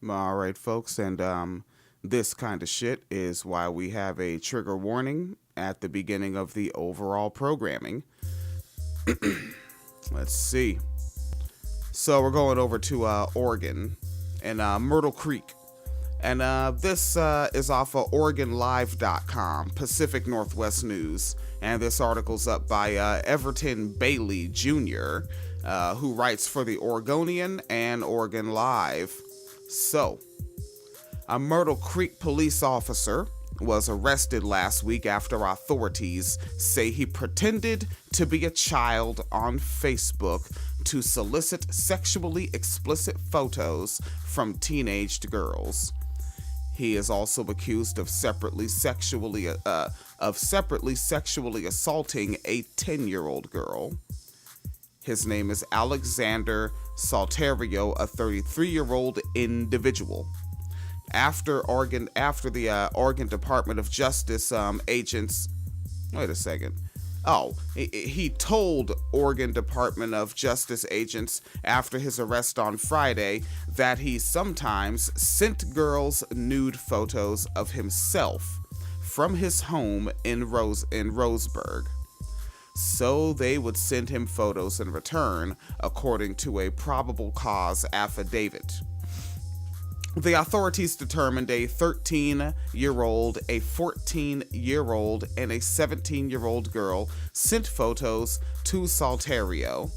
All right, folks, and this kind of shit is why we have a trigger warning at the beginning of the overall programming. Let's see. So we're going over to Oregon and Myrtle Creek. And this is off of OregonLive.com, Pacific Northwest News. And this article's up by Everton Bailey Jr., who writes for the Oregonian and Oregon Live. So, a Myrtle Creek police officer was arrested last week after authorities say he pretended to be a child on Facebook to solicit sexually explicit photos from teenaged girls. He is also accused of separately sexually assaulting a 10-year-old girl. His name is Alexander Salterio, a 33-year-old individual. After the Oregon Department of Justice agents, wait a second. Oh, he told Oregon Department of Justice agents after his arrest on Friday that he sometimes sent girls nude photos of himself from his home in Roseburg. So they would send him photos in return, according to a probable cause affidavit. The authorities determined a 13-year-old, a 14-year-old, and a 17-year-old girl sent photos to Salterio.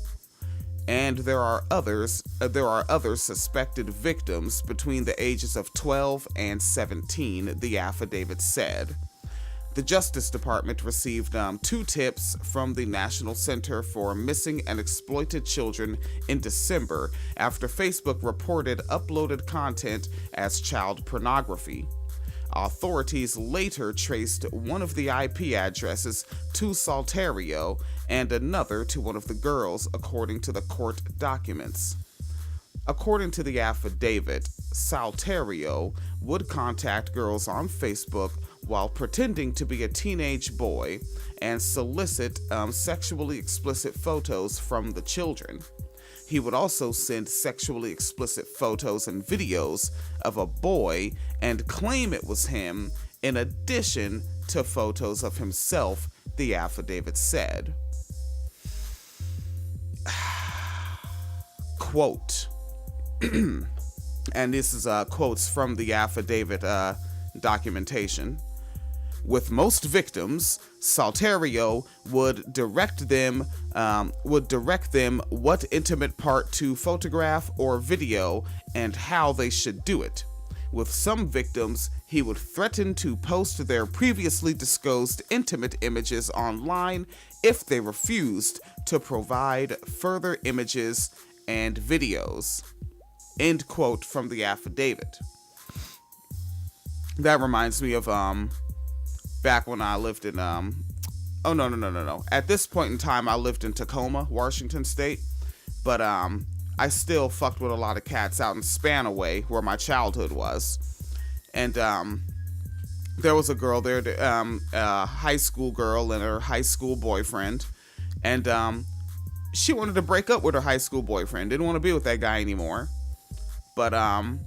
And there are other suspected victims between the ages of 12 and 17, the affidavit said. The Justice Department received 2 tips from the National Center for Missing and Exploited Children in December after Facebook reported uploaded content as child pornography. Authorities later traced one of the IP addresses to Salterio and another to one of the girls, according to the court documents. According to the affidavit, Salterio would contact girls on Facebook while pretending to be a teenage boy and solicit sexually explicit photos from the children. He would also send sexually explicit photos and videos of a boy and claim it was him, in addition to photos of himself, the affidavit said. Quote, and this is quotes from the affidavit documentation. With most victims, Salterio would direct them what intimate part to photograph or video and how they should do it. With some victims, he would threaten to post their previously disclosed intimate images online if they refused to provide further images and videos. End quote from the affidavit. That reminds me of back when I lived in no. At this point in time, I lived in Tacoma, Washington State, but I still fucked with a lot of cats out in Spanaway, where my childhood was. And there was a girl there, a high school girl and her high school boyfriend, and she wanted to break up with her high school boyfriend, didn't want to be with that guy anymore. But her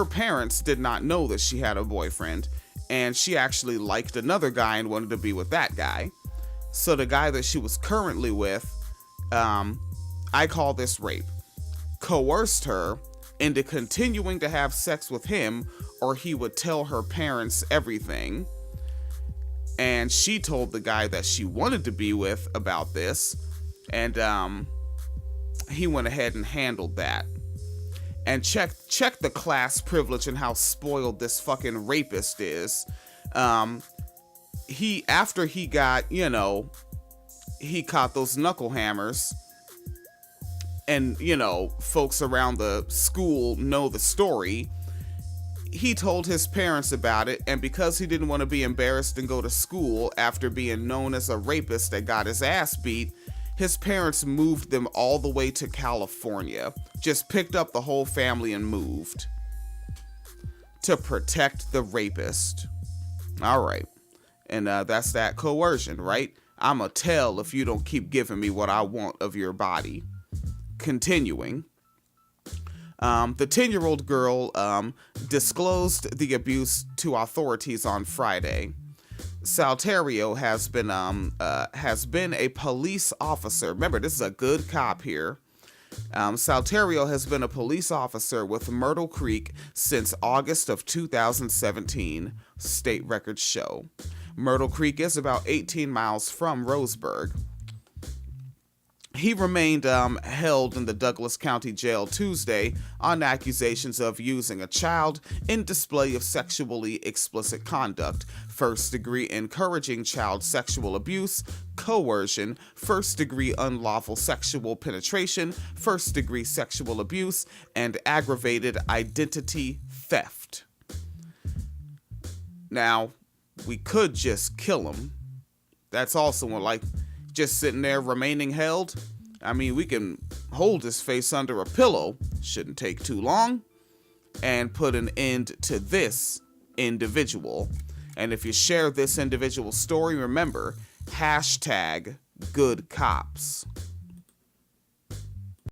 parents did not know that she had a boyfriend, and she actually liked another guy and wanted to be with that guy. So the guy that she was currently with, I call this rape, coerced her into continuing to have sex with him, or he would tell her parents everything. And she told the guy that she wanted to be with about this, and he went ahead and handled that. And check the class privilege and how spoiled this fucking rapist is. After he got, he caught those knuckle hammers, and, folks around the school know the story. He told his parents about it, and because he didn't want to be embarrassed and go to school after being known as a rapist that got his ass beat, his parents moved them all the way to California. Just picked up the whole family and moved to protect the rapist. All right. And that's that coercion, right? I'ma tell if you don't keep giving me what I want of your body. Continuing. The 10-year-old girl disclosed the abuse to authorities on Friday. Saltario has been a police officer. Remember, this is a good cop here. Saltario has been a police officer with Myrtle Creek since August of 2017, state records show. Myrtle Creek is about 18 miles from Roseburg. He remained held in the Douglas County Jail Tuesday on accusations of using a child in display of sexually explicit conduct, first-degree encouraging child sexual abuse, coercion, first-degree unlawful sexual penetration, first-degree sexual abuse, and aggravated identity theft. Now, we could just kill him. That's also like just sitting there remaining held. I mean, we can hold his face under a pillow, shouldn't take too long, and put an end to this individual. And if you share this individual story, remember, #GoodCops.